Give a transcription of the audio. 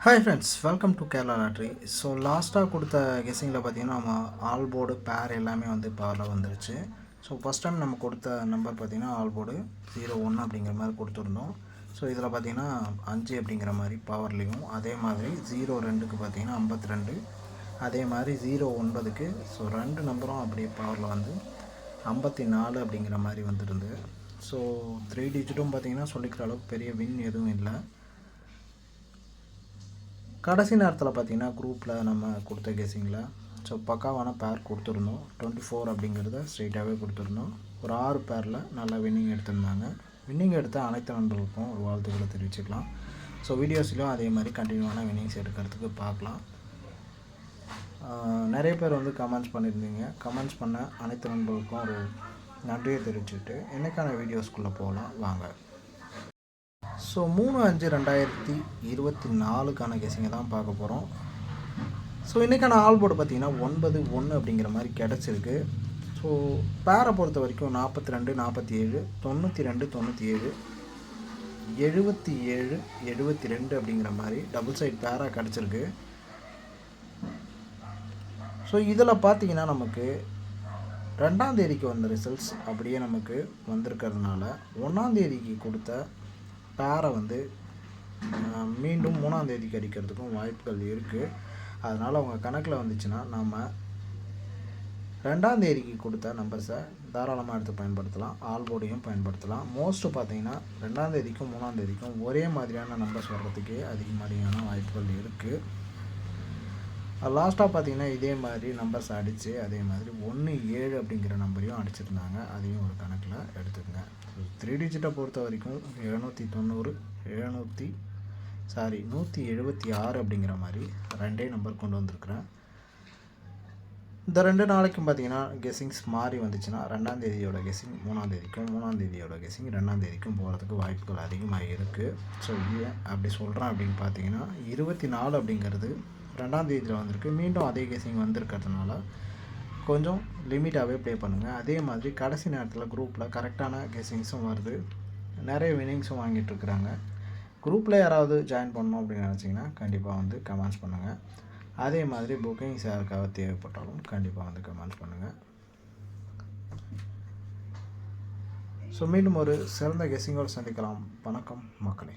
Hi friends, welcome to Kerala lottery. So லாஸ்ட்டாக கொடுத்த கெஸ்ஸிங்கில் பார்த்தீங்கன்னா நம்ம ஆல் போர்டு பேர் எல்லாமே வந்து பவரில் வந்துருச்சு. ஸோ ஃபஸ்ட் டைம் நம்ம கொடுத்த நம்பர் பார்த்திங்கன்னா ஆல் போர்டு 01 அப்படிங்கிற மாதிரி கொடுத்துருந்தோம். ஸோ இதில் பார்த்திங்கன்னா 5 அப்படிங்கிற மாதிரி பவர்லேயும், அதே மாதிரி 02க்கு பார்த்திங்கன்னா 52, அதே மாதிரி 09க்கு ஸோ 2 நம்பரும் அப்படியே பவரில் வந்து 54 அப்படிங்கிற மாதிரி வந்துருந்து. ஸோ 3 டிஜிட்டும் பார்த்திங்கன்னா சொல்லிக்கிற அளவுக்கு பெரிய வின் எதுவும் இல்லை. கடைசி நேரத்தில் பார்த்திங்கன்னா குரூப்பில் நம்ம கொடுத்த கெஸிங்கில் ஸோ பக்காவான பேர் கொடுத்துருந்தோம். 24 அப்படிங்கிறத ஸ்ட்ரெயிட்டாகவே கொடுத்துருந்தோம். ஒரு 6 பேரில் நல்லா வின்னிங் எடுத்திருந்தாங்க. வின்னிங் எடுத்த அனைத்து நண்பர்களுக்கும் ஒரு வாழ்த்துக்களை தெரிவிச்சுக்கலாம். ஸோ வீடியோஸ்லையும் அதே மாதிரி கண்டினியூவான வின்னிங்ஸ் எடுக்கிறதுக்கு பார்க்கலாம். நிறைய பேர் வந்து கமெண்ட்ஸ் பண்ணியிருந்தீங்க. கமெண்ட்ஸ் பண்ண அனைத்து நண்பர்களுக்கும் ஒரு நன்றியை தெரிவிச்சுட்டு இன்றைக்கான வீடியோஸ்குள்ளே போகலாம் வாங்க. ஸோ 3/5/2024க்கான கெஸிங்கை தான் பார்க்க போகிறோம். ஸோ இன்றைக்கான ஆல் போர்டு பார்த்திங்கன்னா 9-1 அப்படிங்கிற மாதிரி கிடச்சிருக்கு. ஸோ பேரை பொறுத்த வரைக்கும் 42, 47, 92, 97, 77, 72 அப்படிங்கிற மாதிரி டபுள் சைட் பேராக கிடச்சிருக்கு. ஸோ இதில் பார்த்திங்கன்னா நமக்கு 2ஆம் தேதிக்கு வந்த ரிசல்ட்ஸ் அப்படியே நமக்கு வந்திருக்கிறதுனால 1ஆம் தேதிக்கு கொடுத்த பேரை வந்து மீண்டும் 3ஆம் தேதிக்கு அடிக்கிறதுக்கும் வாய்ப்புகள் இருக்குது. அதனால் அவங்க கணக்கில் வந்துச்சுன்னா நம்ம 2ஆம் தேதிக்கு கொடுத்த நம்பர்ஸை தாராளமாக எடுத்து பயன்படுத்தலாம். ஆல் போர்டையும் பயன்படுத்தலாம். மோஸ்ட்டு பார்த்திங்கன்னா 2ஆம் தேதிக்கும் 3ஆம் தேதிக்கும் ஒரே மாதிரியான நம்பர்ஸ் வர்றதுக்கே அதிகமாதிரியான வாய்ப்புகள் இருக்குது. லாஸ்ட்டாக பார்த்திங்கன்னா இதே மாதிரி நம்பர்ஸ் அடித்து அதே மாதிரி 17 அப்படிங்கிற நம்பரையும் அடிச்சிருந்தாங்க. அதையும் ஒரு கணக்கில் எடுத்துக்கங்க. 3 டிஜிட்டை பொறுத்த வரைக்கும் 176 அப்படிங்கிற மாதிரி 2 நம்பர் கொண்டு வந்திருக்கிறேன். இந்த 2 நாளைக்கும் பார்த்திங்கன்னா கெஸ்ஸிங்ஸ் மாறி வந்துச்சுன்னா 2ஆம் தேதியோட கெஸ்ஸிங் 3ஆம் தேதிக்கும், 3ஆம் தேதியோட கெஸ்ஸிங் 2ஆம் தேதிக்கும் போகிறதுக்கு வாய்ப்புகள் அதிகமாக இருக்குது. ஸோ ஏன் அப்படி சொல்கிறேன் அப்படின்னு பார்த்தீங்கன்னா 24 அப்படிங்கிறது 2ஆம் தேதியில் வந்திருக்கு. மீண்டும் அதே கெஸ்ஸிங் வந்திருக்கிறதுனால கொஞ்சம் லிமிட்டாகவே ப்ளே பண்ணுங்கள். அதே மாதிரி கடைசி நேரத்தில் குரூப்பில் கரெக்டான கெஸ்ஸிங்ஸும் வருது, நிறைய வின்னிங்ஸும் வாங்கிட்டுருக்குறாங்க. குரூப்பில் யாராவது ஜாயின் பண்ணணும் அப்படின்னு நினச்சிங்கன்னா கண்டிப்பாக வந்து கமெண்ட்ஸ் பண்ணுங்கள். அதே மாதிரி புக்கிங்ஸ் யாருக்காவது தேவைப்பட்டாலும் கண்டிப்பாக வந்து கமெண்ட்ஸ் பண்ணுங்கள். ஸோ மீண்டும் ஒரு சிறந்த கெஸ்ஸிங்கோடு சந்திக்கலாம். வணக்கம் மக்களே.